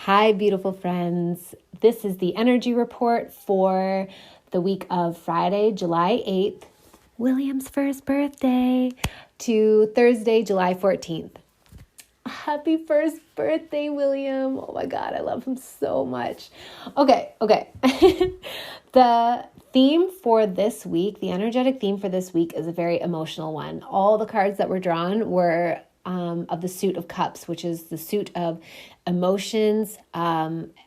Hi, beautiful friends. This is the energy report for the week of Friday, July 8th, William's first birthday, to Thursday, July 14th. Happy first birthday, William. Oh my God, I love him so much. Okay. The theme for this week, the energetic theme for this week is a very emotional one. All the cards that were drawn were of the suit of cups, which is the suit of emotions,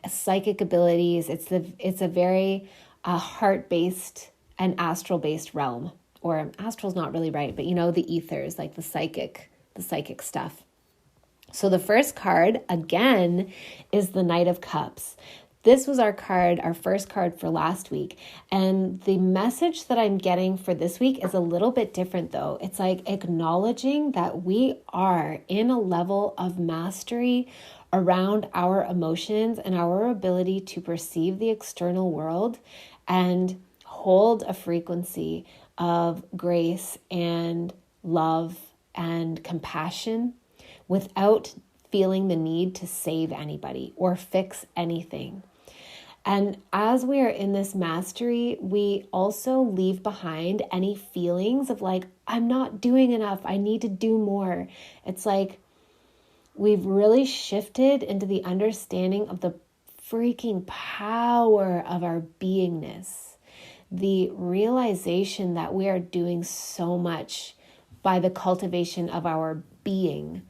psychic abilities. It's a very heart-based and astral-based realm, or astral's not really right, but the ethers, like the psychic stuff. So the first card, again, is the Knight of Cups. This was our first card for last week. And the message that I'm getting for this week is a little bit different though. It's like acknowledging that we are in a level of mastery around our emotions and our ability to perceive the external world and hold a frequency of grace and love and compassion without feeling the need to save anybody or fix anything. And as we are in this mastery, we also leave behind any feelings of like, I'm not doing enough, I need to do more. It's like we've really shifted into the understanding of the freaking power of our beingness, the realization that we are doing so much by the cultivation of our being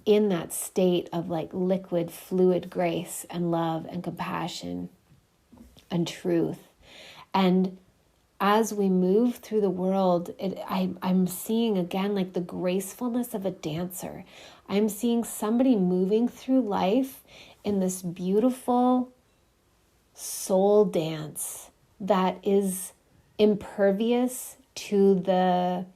in that state of like liquid, fluid grace and love and compassion and truth. And as we move through the world, I'm seeing again like the gracefulness of a dancer. I'm seeing somebody moving through life in this beautiful soul dance that is impervious to the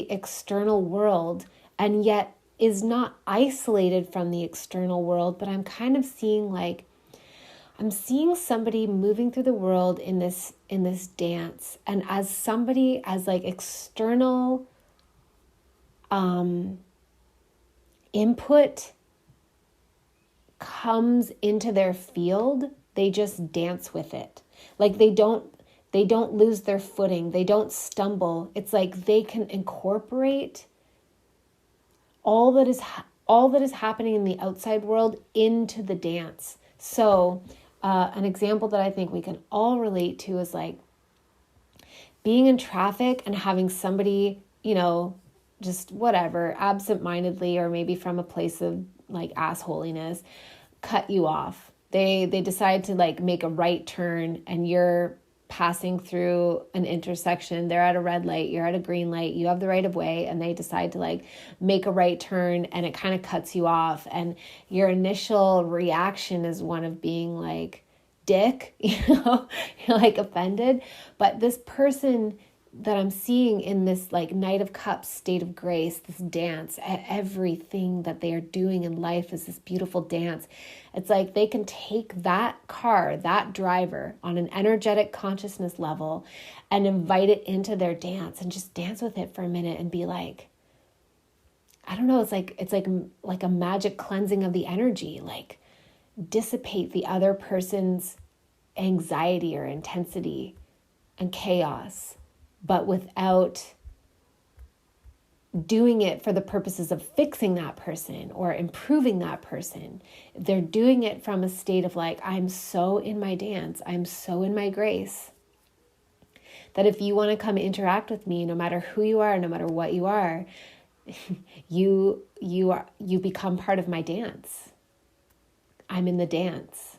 external world, and yet is not isolated from the external world. But I'm kind of seeing somebody moving through the world in this dance, and as like external input comes into their field, they just dance with it. Like they don't lose their footing. They don't stumble. It's like they can incorporate all that is happening in the outside world into the dance. So an example that I think we can all relate to is like being in traffic and having somebody, just whatever, absent-mindedly or maybe from a place of like assholiness, cut you off. They decide to like make a right turn, and you're passing through an intersection. They're at a red light, you're at a green light, you have the right of way, and they decide to like make a right turn, and it kind of cuts you off. And your initial reaction is one of being like, dick, you're like offended. But this person that I'm seeing in this like Knight of Cups state of grace, this dance, everything that they are doing in life is this beautiful dance. It's like they can take that car, that driver, on an energetic consciousness level and invite it into their dance and just dance with it for a minute and be like, I don't know, it's like a magic cleansing of the energy, like dissipate the other person's anxiety or intensity and chaos, but without doing it for the purposes of fixing that person or improving that person. They're doing it from a state of like, I'm so in my dance, I'm so in my grace, that if you want to come interact with me, no matter who you are, no matter what you are, you become part of my dance. I'm in the dance.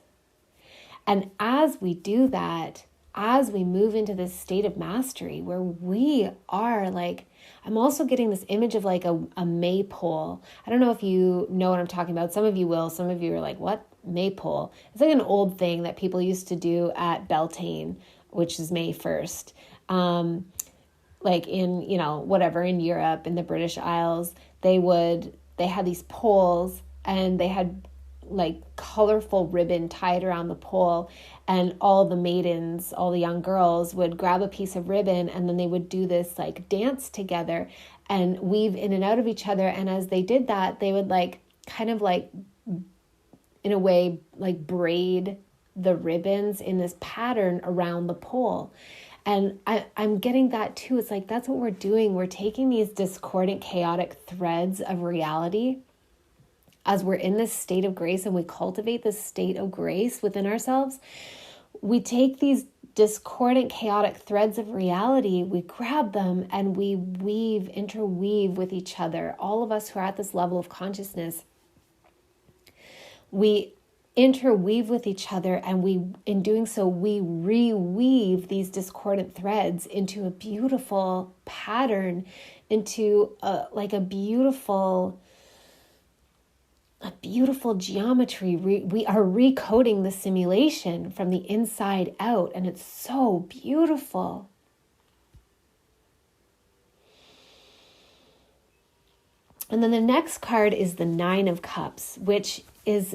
And as we do that, as we move into this state of mastery where we are like, I'm also getting this image of like a maypole. I don't know if you know what I'm talking about. Some of you will. Some of you are like, what? Maypole? It's like an old thing that people used to do at Beltane, which is May 1st. Like in, whatever, in Europe, in the British Isles, they had these poles, and they had like colorful ribbon tied around the pole, and all the maidens, all the young girls would grab a piece of ribbon, and then they would do this like dance together and weave in and out of each other. And as they did that, they would like kind of like, in a way, like braid the ribbons in this pattern around the pole. And I'm getting that too. It's like, that's what we're doing. We're taking these discordant, chaotic threads of reality as we're in this state of grace, and we cultivate this state of grace within ourselves. We take these discordant, chaotic threads of reality, we grab them and we interweave with each other. All of us who are at this level of consciousness, we interweave with each other, and in doing so, we reweave these discordant threads into a beautiful pattern, into a beautiful geometry. We are recoding the simulation from the inside out, and it's so beautiful. And then the next card is the Nine of Cups, which is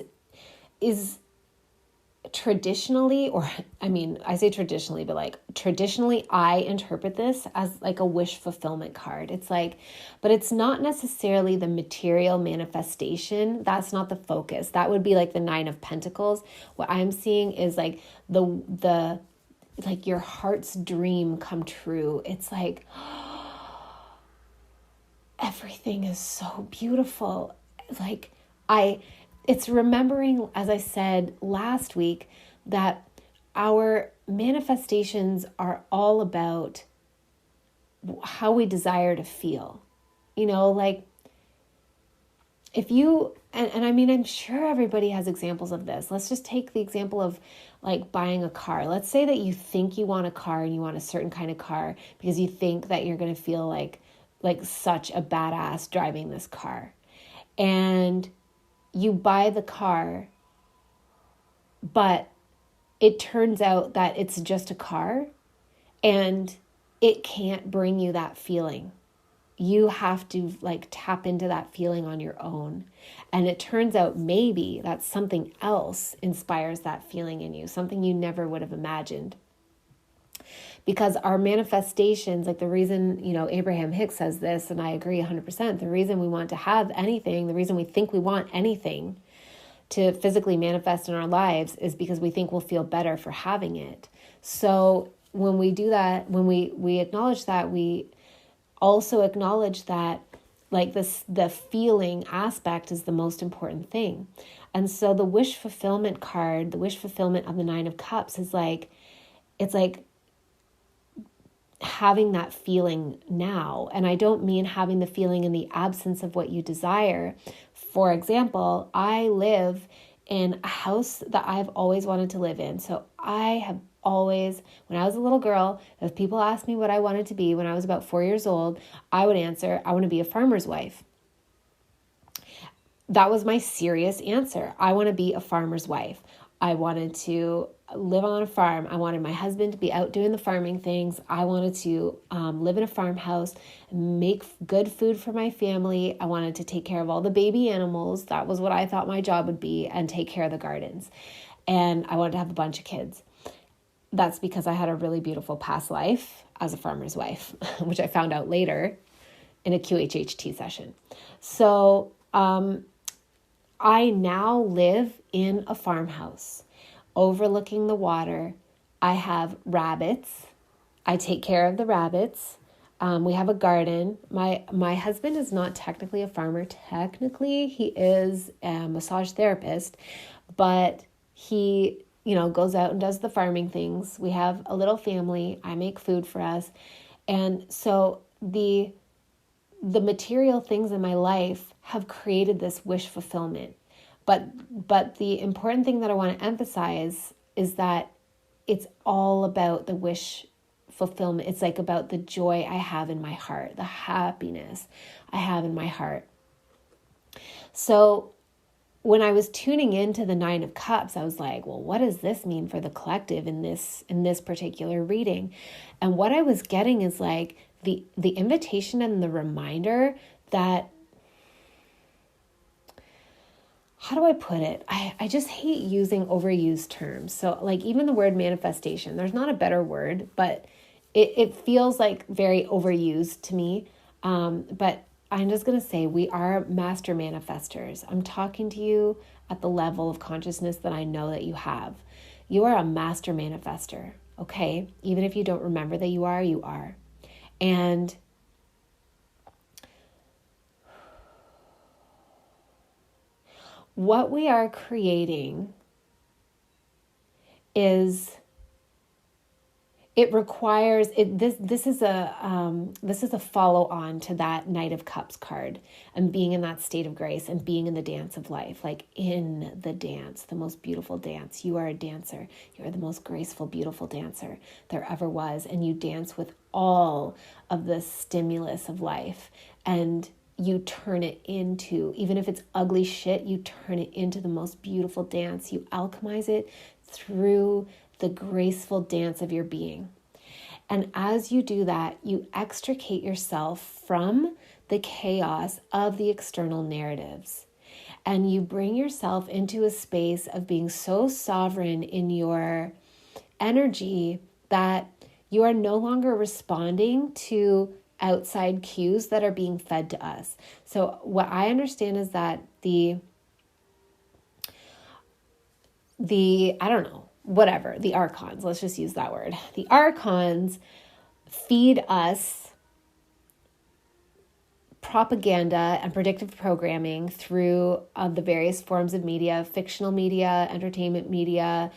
traditionally, or I mean, I say traditionally, but like traditionally I interpret this as like a wish fulfillment card. It's like, but it's not necessarily the material manifestation. That's not the focus. That would be like the Nine of Pentacles. What I'm seeing is like the like your heart's dream come true. It's like, everything is so beautiful. Like it's remembering, as I said last week, that our manifestations are all about how we desire to feel. You know, like if you, and I mean, I'm sure everybody has examples of this. Let's just take the example of like buying a car. Let's say that you think you want a car and you want a certain kind of car because you think that you're going to feel like such a badass driving this car. And you buy the car, but it turns out that it's just a car and it can't bring you that feeling. You have to like tap into that feeling on your own. And it turns out maybe that something else inspires that feeling in you, something you never would have imagined. Because our manifestations, like the reason, Abraham Hicks says this, and I agree 100%, the reason we want to have anything, the reason we think we want anything to physically manifest in our lives is because we think we'll feel better for having it. So when we do that, when we acknowledge that, we also acknowledge that like the feeling aspect is the most important thing. And so the wish fulfillment card, the wish fulfillment of the Nine of Cups is like, it's like having that feeling now. And I don't mean having the feeling in the absence of what you desire. For example, I live in a house that I've always wanted to live in. So I have always, when I was a little girl, if people asked me what I wanted to be when I was about 4 years old, I would answer, I want to be a farmer's wife. That was my serious answer. I want to be a farmer's wife. I wanted to live on a farm. I wanted my husband to be out doing the farming things. I wanted to live in a farmhouse, make good food for my family. I wanted to take care of all the baby animals. That was what I thought my job would be, and take care of the gardens. And I wanted to have a bunch of kids. That's because I had a really beautiful past life as a farmer's wife, which I found out later in a QHHT session. So I now live in a farmhouse overlooking the water. I have rabbits. I take care of the rabbits. We have a garden. My husband is not technically a farmer. Technically, he is a massage therapist, but he, goes out and does the farming things. We have a little family. I make food for us. And so the material things in my life have created this wish fulfillment. But the important thing that I want to emphasize is that it's all about the wish fulfillment. It's like about the joy I have in my heart, the happiness I have in my heart. So when I was tuning into the Nine of Cups, I was like, well, what does this mean for the collective in this particular reading? And what I was getting is like the invitation and the reminder that, how do I put it? I just hate using overused terms. So like even the word manifestation, there's not a better word, but it feels like very overused to me. But I'm just going to say we are master manifestors. I'm talking to you at the level of consciousness that I know that you have. You are a master manifester, okay? Even if you don't remember that you are, you are. And what we are creating is, it requires it. This is a follow on to that Knight of Cups card, and being in that state of grace and being in the dance of life, like in the dance, the most beautiful dance. You are a dancer. You are the most graceful, beautiful dancer there ever was, and you dance with all of the stimulus of life, and you turn it into, even if it's ugly shit, you turn it into the most beautiful dance. You alchemize it through the graceful dance of your being. And as you do that, you extricate yourself from the chaos of the external narratives. And you bring yourself into a space of being so sovereign in your energy that you are no longer responding to outside cues that are being fed to us. So what I understand is that the I don't know, whatever, the archons, let's just use that word. The archons feed us propaganda and predictive programming through the various forms of media, fictional media, entertainment media,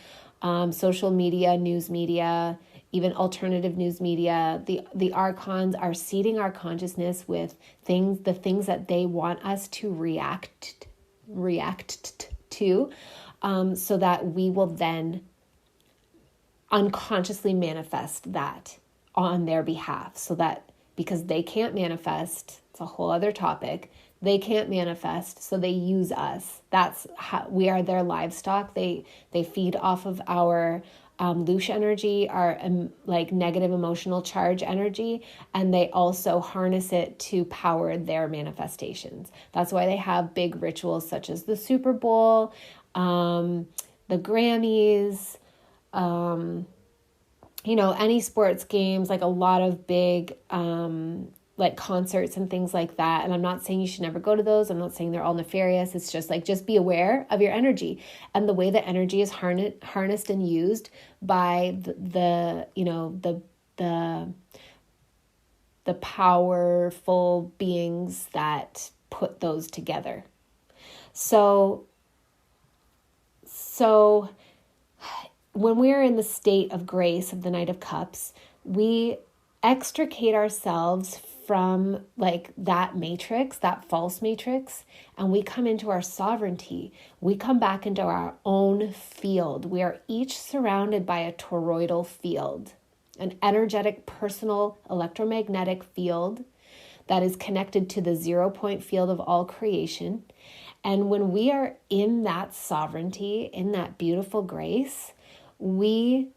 social media, news media, even alternative news media. The archons are seeding our consciousness with the things that they want us to react to, so that we will then unconsciously manifest that on their behalf. So that, because they can't manifest, it's a whole other topic, they can't manifest, so they use us. That's how we are their livestock. They feed off of our louche energy, our like negative emotional charge energy, and they also harness it to power their manifestations. That's why they have big rituals such as the Super Bowl, the Grammys, any sports games, like a lot of big like concerts and things like that. And I'm not saying you should never go to those. I'm not saying they're all nefarious. It's just like, just be aware of your energy and the way that energy is harnessed and used by the powerful beings that put those together. So when we're in the state of grace of the Knight of Cups, we extricate ourselves from like that matrix, that false matrix, and we come into our sovereignty. We come back into our own field. We are each surrounded by a toroidal field, an energetic, personal, electromagnetic field that is connected to the 0 point field of all creation. And when we are in that sovereignty, in that beautiful grace, we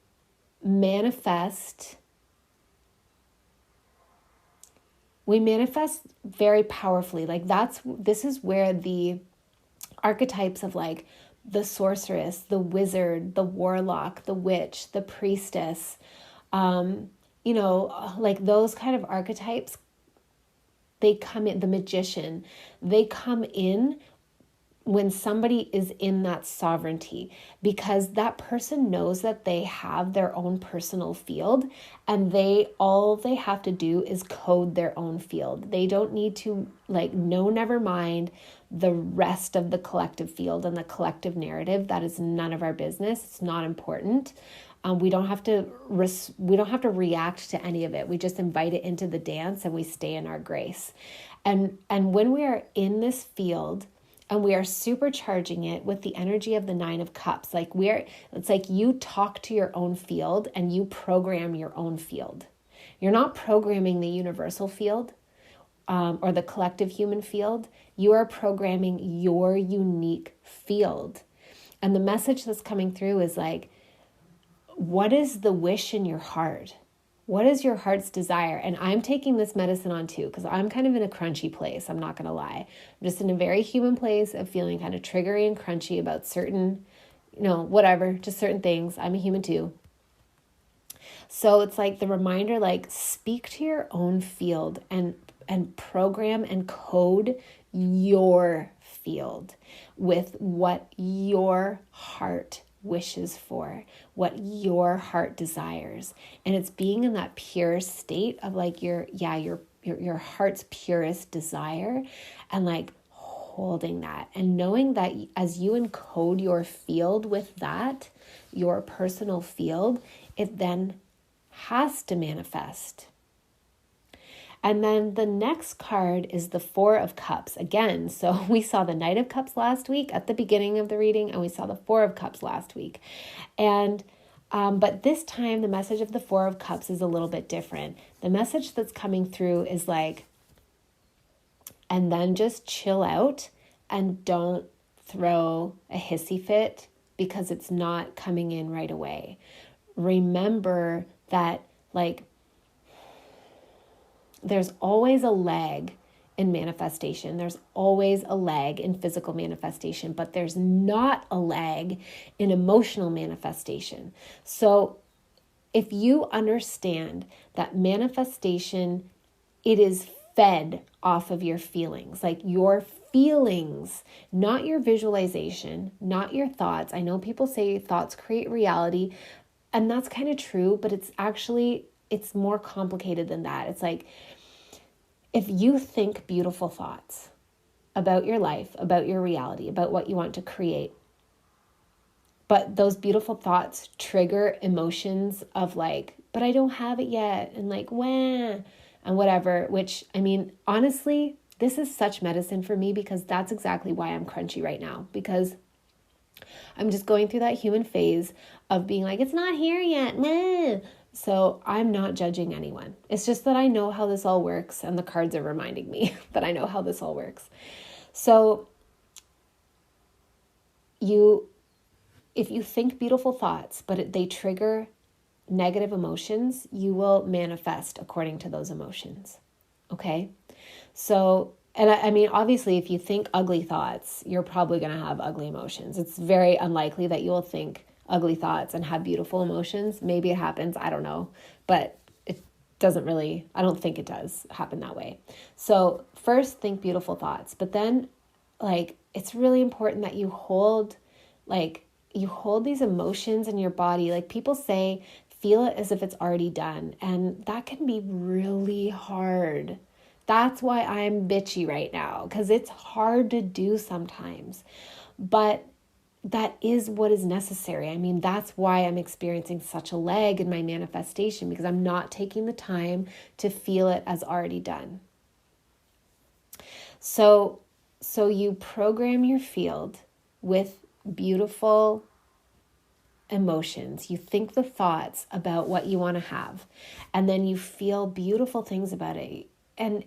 manifest very powerfully. Like this is where the archetypes of like the sorceress, the wizard, the warlock, the witch, the priestess, like those kind of archetypes, they come in, the magician, they come in when somebody is in that sovereignty, because that person knows that they have their own personal field, and all they have to do is code their own field. They don't need to never mind the rest of the collective field and the collective narrative. That is none of our business. It's not important. We don't have to react to any of it. We just invite it into the dance and we stay in our grace. And when we are in this field, and we are supercharging it with the energy of the 9 of Cups. It's like you talk to your own field and you program your own field. You're not programming the universal field or the collective human field. You are programming your unique field. And the message that's coming through is like, what is the wish in your heart? What is your heart's desire? And I'm taking this medicine on too, because I'm kind of in a crunchy place. I'm not going to lie. I'm just in a very human place of feeling kind of triggery and crunchy about certain, just certain things. I'm a human too. So it's like the reminder, like speak to your own field and program and code your field with what your heart wishes for, what your heart desires. And it's being in that pure state of like your heart's purest desire, and like holding that and knowing that as you encode your field with that, your personal field, it then has to manifest. And then the next card is the Four of Cups. Again, so we saw the Knight of Cups last week at the beginning of the reading, and we saw the Four of Cups last week. And but this time, the message of the Four of Cups is a little bit different. The message that's coming through is like, and then just chill out and don't throw a hissy fit because it's not coming in right away. Remember that, like, there's always a lag in manifestation. There's always a lag in physical manifestation, but there's not a lag in emotional manifestation. So if you understand that manifestation, it is fed off of your feelings, like your feelings, not your visualization, not your thoughts. I know people say thoughts create reality, and that's kind of true, but it's more complicated than that. It's like, if you think beautiful thoughts about your life, about your reality, about what you want to create, but those beautiful thoughts trigger emotions of like, but I don't have it yet, and like, wah, and whatever, which, I mean, honestly, this is such medicine for me because that's exactly why I'm crunchy right now, because I'm just going through that human phase of being like, it's not here yet, meh. So I'm not judging anyone. It's just that I know how this all works, and the cards are reminding me that I know how this all works. So if you think beautiful thoughts, but they trigger negative emotions, you will manifest according to those emotions. Okay? So, and I mean, obviously, if you think ugly thoughts, you're probably going to have ugly emotions. It's very unlikely that you will think ugly thoughts and have beautiful emotions. Maybe it happens, I don't know, but it doesn't really, I don't think it does happen that way. So first, think beautiful thoughts, but then like, it's really important that you hold these emotions in your body. Like people say, feel it as if it's already done. And that can be really hard. That's why I'm bitchy right now, because it's hard to do sometimes, but that is what is necessary. I mean, that's why I'm experiencing such a lag in my manifestation, because I'm not taking the time to feel it as already done. So you program your field with beautiful emotions. You think the thoughts about what you want to have, and then you feel beautiful things about it. And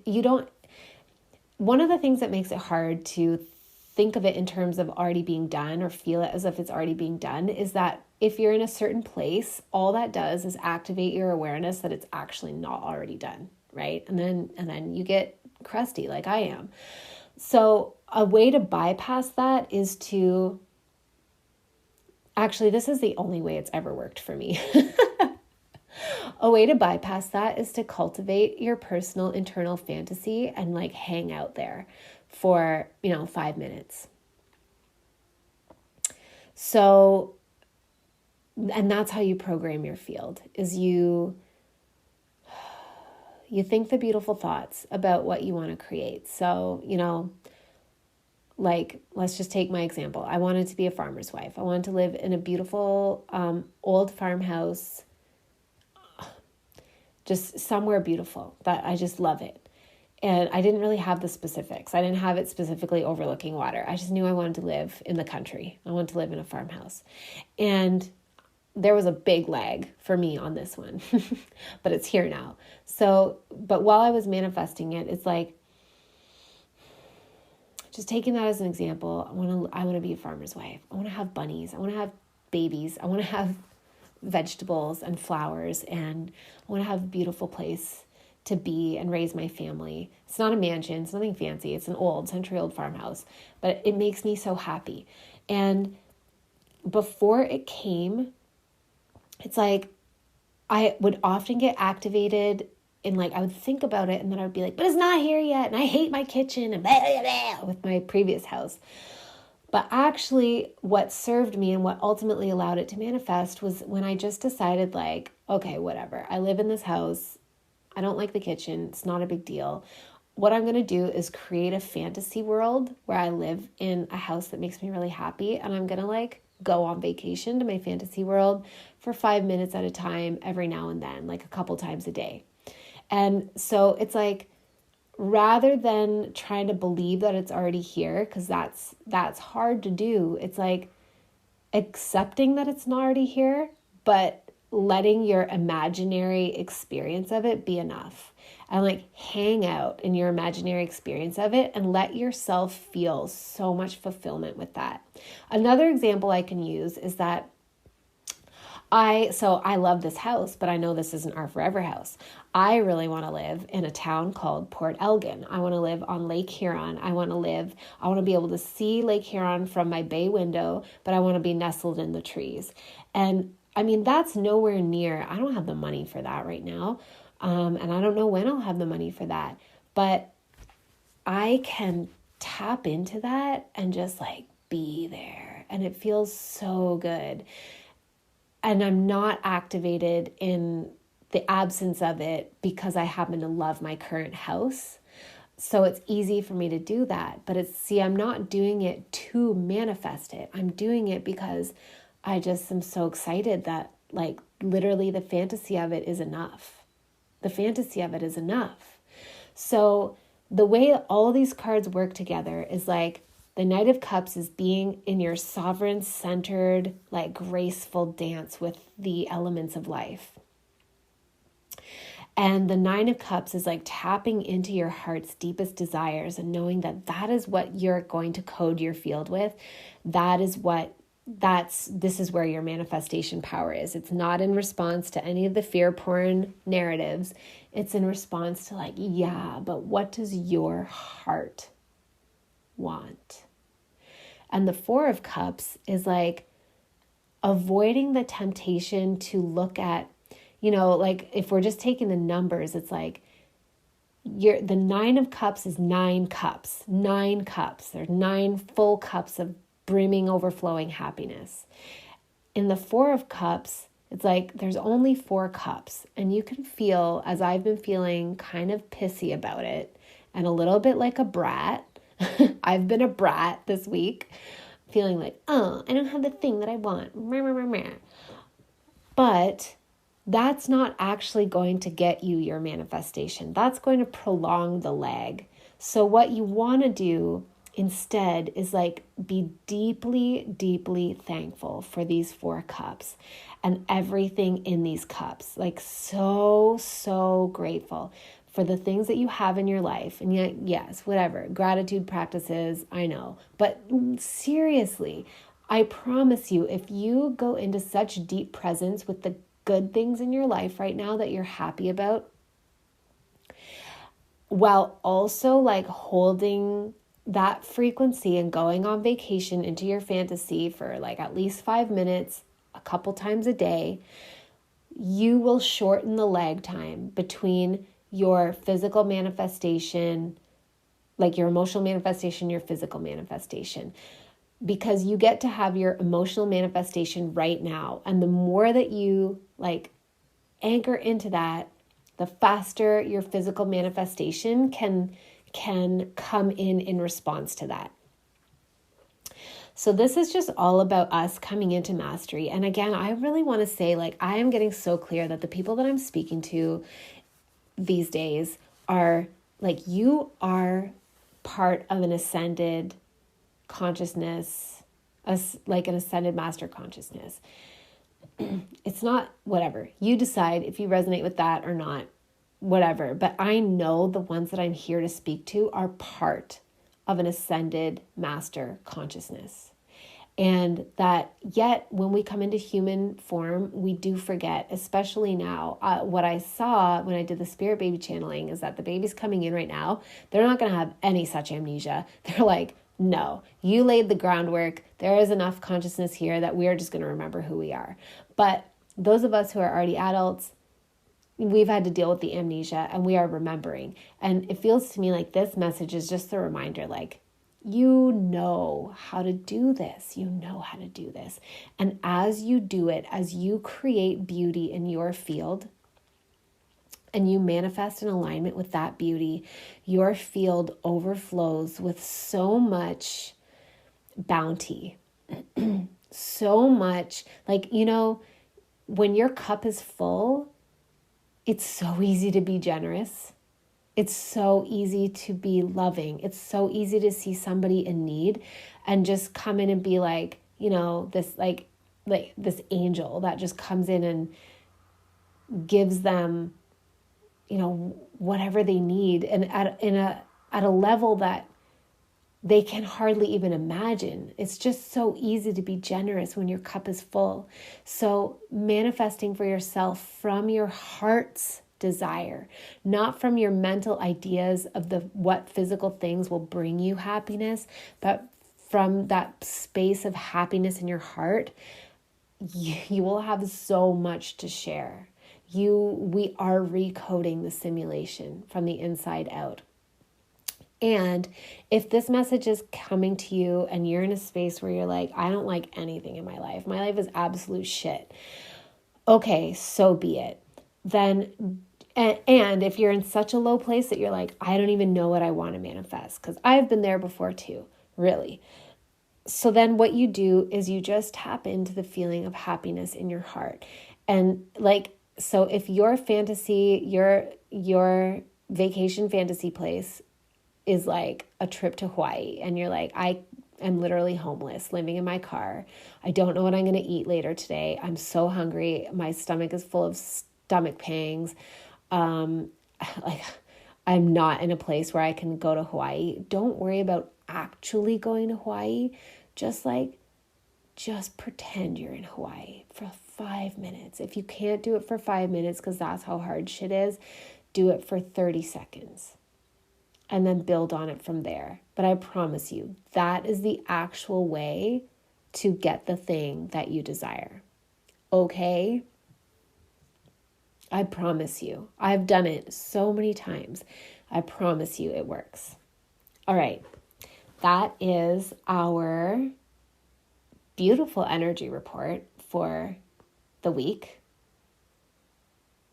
one of the things that makes it hard to think of it in terms of already being done or feel it as if it's already being done is that if you're in a certain place, all that does is activate your awareness that it's actually not already done, right? And then you get crusty like I am. So a way to bypass that is to, actually, this is the only way it's ever worked for me. A way to bypass that is to cultivate your personal internal fantasy and like hang out there for, 5 minutes. So, and that's how you program your field, is you think the beautiful thoughts about what you want to create. So, like, let's just take my example. I wanted to be a farmer's wife. I wanted to live in a beautiful old farmhouse, just somewhere beautiful that I just love it. And I didn't really have the specifics. I didn't have it specifically overlooking water. I just knew I wanted to live in the country. I wanted to live in a farmhouse. And there was a big lag for me on this one, but it's here now. So, but while I was manifesting it, it's like, just taking that as an example, I want to be a farmer's wife. I want to have bunnies. I want to have babies. I want to have vegetables and flowers, and I want to have a beautiful place to be and raise my family. It's not a mansion. It's nothing fancy. It's an old, century-old farmhouse, but it makes me so happy. And before it came, it's like I would often get activated and like I would think about it, and then I would be like, but it's not here yet, and I hate my kitchen, and blah, blah, blah, with my previous house. But actually what served me and what ultimately allowed it to manifest was when I just decided like, okay, whatever. I live in this house. I don't like the kitchen. It's not a big deal. What I'm going to do is create a fantasy world where I live in a house that makes me really happy. And I'm going to like go on vacation to my fantasy world for 5 minutes at a time every now and then, like a couple times a day. And so it's like, rather than trying to believe that it's already here, because that's hard to do, it's like accepting that it's not already here, but letting your imaginary experience of it be enough. And like hang out in your imaginary experience of it and let yourself feel so much fulfillment with that. Another example I can use is that I love this house, but I know this isn't our forever house. I really want to live in a town called Port Elgin. I want to live on Lake Huron. I want to be able to see Lake Huron from my bay window, but I want to be nestled in the trees. And I mean, that's nowhere near, I don't have the money for that right now. And I don't know when I'll have the money for that, but I can tap into that and just like be there. And it feels so good. And I'm not activated in the absence of it because I happen to love my current house. So it's easy for me to do that. But I'm not doing it to manifest it. I'm doing it because I just am so excited that like literally the fantasy of it is enough. The fantasy of it is enough. So the way all these cards work together is like, the Knight of Cups is being in your sovereign-centered, like graceful dance with the elements of life. And the Nine of Cups is like tapping into your heart's deepest desires and knowing that that is what you're going to code your field with. This is where your manifestation power is. It's not in response to any of the fear porn narratives. It's in response to like, yeah, but what does your heart want? And the Four of Cups is like avoiding the temptation to look at, like if we're just taking the numbers, it's like the Nine of Cups is 9 cups. There's 9 full cups of brimming, overflowing happiness. In the Four of Cups, it's like there's only 4 cups, and you can feel, as I've been feeling, kind of pissy about it and a little bit like a brat. I've been a brat this week, feeling like, I don't have the thing that I want. But that's not actually going to get you your manifestation. That's going to prolong the lag. So what you want to do instead is like be deeply, deeply thankful for these 4 cups and everything in these cups. Like so, so grateful for the things that you have in your life. And yet, yes, whatever, gratitude practices, I know. But seriously, I promise you, if you go into such deep presence with the good things in your life right now that you're happy about, while also like holding that frequency and going on vacation into your fantasy for like at least 5 minutes, a couple times a day, you will shorten the lag time between your physical manifestation, like your emotional manifestation, your physical manifestation, because you get to have your emotional manifestation right now. And the more that you like anchor into that, the faster your physical manifestation can come in response to that. So this is just all about us coming into mastery. And again, I really want to say, like, I am getting so clear that the people that I'm speaking to these days are like, you are part of an ascended consciousness, like an ascended master consciousness. It's not whatever. You decide if you resonate with that or not, whatever. But I know the ones that I'm here to speak to are part of an ascended master consciousness. And that yet when we come into human form, we do forget, especially now. What I saw when I did the spirit baby channeling is that the babies coming in right now, they're not going to have any such amnesia. They're like, no, you laid the groundwork. There is enough consciousness here that we are just going to remember who we are. But those of us who are already adults, we've had to deal with the amnesia and we are remembering. And it feels to me like this message is just a reminder, like, you know how to do this. You know how to do this. And as you do it, as you create beauty in your field and you manifest in alignment with that beauty, your field overflows with so much bounty, so much, like, when your cup is full, it's so easy to be generous. It's so easy to be loving. It's so easy to see somebody in need and just come in and be like, this like this angel that just comes in and gives them, whatever they need, and at a level that they can hardly even imagine. It's just so easy to be generous when your cup is full. So manifesting for yourself from your heart's desire, not from your mental ideas of what physical things will bring you happiness, but from that space of happiness in your heart, you will have so much to share. We are recoding the simulation from the inside out. And if this message is coming to you and you're in a space where you're like, I don't like anything in my life is absolute shit. Okay, so be it. Then, and if you're in such a low place that you're like, I don't even know what I want to manifest, because I've been there before too, really. So then what you do is you just tap into the feeling of happiness in your heart. And so if your fantasy, your vacation fantasy place is like a trip to Hawaii, and you're like, I am literally homeless, living in my car. I don't know what I'm going to eat later today. I'm so hungry. My stomach is full of stomach pangs. I'm not in a place where I can go to Hawaii. Don't worry about actually going to Hawaii. Just pretend you're in Hawaii for 5 minutes. If you can't do it for 5 minutes, because that's how hard shit is, do it for 30 seconds. And then build on it from there. But I promise you, that is the actual way to get the thing that you desire. Okay? I promise you. I've done it so many times. I promise you it works. All right. That is our beautiful energy report for the week.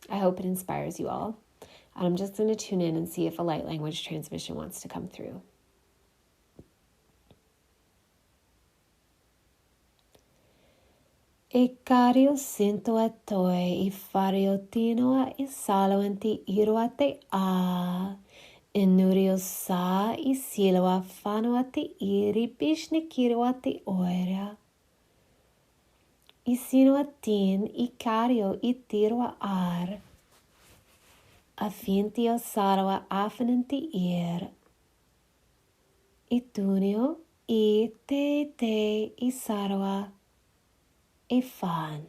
I hope it inspires you all. And I'm just going to tune in and see if a light language transmission wants to come through. Ikario sinto atoi ifario tinoa isaloanti iruate a inurio sa isiloa fanoati iri bishni kiruati oira. Isinoatin ikario itirua ar. Afintio sarwa afananti ir. Itunio I te isarwa ifan.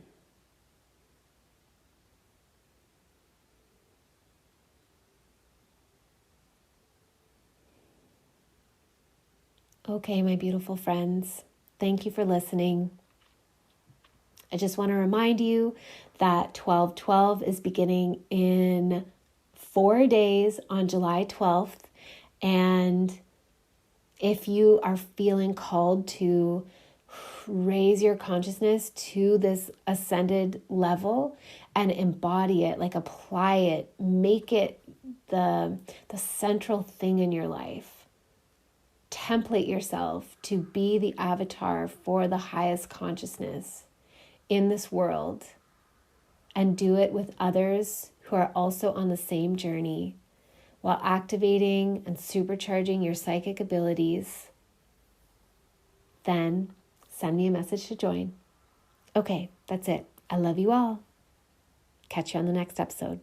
Okay, my beautiful friends, thank you for listening. I just want to remind you that 12/12 is beginning in 4 days on July 12th. And if you are feeling called to raise your consciousness to this ascended level and embody it, like apply it, make it the central thing in your life, template yourself to be the avatar for the highest consciousness in this world, and do it with others who are also on the same journey, while activating and supercharging your psychic abilities, then send me a message to join. Okay, that's it. I love you all. Catch you on the next episode.